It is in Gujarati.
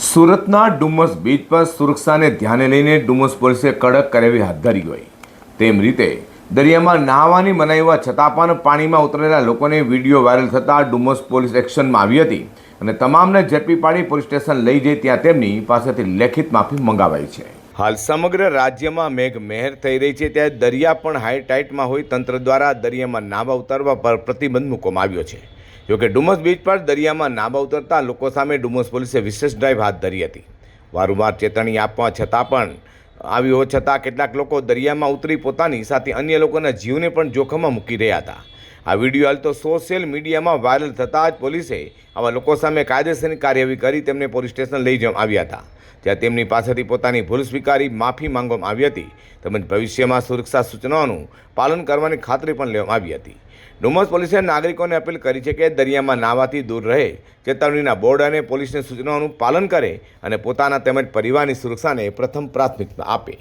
સુરતના ડુમસ બીચ પર સુરક્ષાને ધ્યાને લઈને ડુમસ પોલીસે કડક કાર્યવાહી હાથ ધરી હોય તેમ રીતે દરિયામાં નહાવાની મનાઈ હોવા છતાં પણ પાણીમાં ઉતરેલા લોકોને વિડીયો વાયરલ થતાં ડુમસ પોલીસ એક્શનમાં આવી હતી અને તમામને ઝડપી પાડી પોલીસ સ્ટેશન લઈ જઈ ત્યાં તેમની પાસેથી લેખિત માફી મંગાવાઈ છે. હાલ સમગ્ર રાજ્યમાં મેઘમહેર થઈ રહી છે ત્યારે દરિયા પણ હાઈ ટાઈટમાં હોય તંત્ર દ્વારા દરિયામાં નાવા ઉતારવા પર પ્રતિબંધ મૂકવામાં આવ્યો છે. જોકે ડુમસ બીચ પર દરિયામાં નાવા ઉતરતા લોકો સામે ડુમસ પોલીસે વિશેષ ડ્રાઈવ હાથ ધરી હતી. વારંવાર ચેતવણી આપવા છતાં પણ આવી હોવા છતાં કેટલાક લોકો દરિયામાં ઉતરી પોતાની સાથે અન્ય લોકોના જીવને પણ જોખમમાં મૂકી રહ્યા હતા. આ વિડીયો હાલ તો સોશિયલ મીડિયામાં વાયરલ થતાં જ પોલીસે આવા લોકો સામે કાયદેસરની કાર્યવાહી કરી તેમને પોલીસ સ્ટેશન લઈ જવામાં આવ્યા હતા. ત્યાં તેમની પાસેથી પોતાની ભૂલ સ્વીકારી માફી માંગવામાં આવી હતી તેમજ ભવિષ્યમાં સુરક્ષા સૂચનાઓનું પાલન કરવાની ખાતરી પણ લેવામાં આવી હતી. ડુમસ પોલીસે નાગરિકોને અપીલ કરી છે કે દરિયામાં નાહવાથી દૂર રહે, ચેતવણીના બોર્ડ અને પોલીસની સૂચનાઓનું પાલન કરે અને પોતાના તેમજ પરિવારની સુરક્ષાને પ્રથમ પ્રાથમિકતા આપે.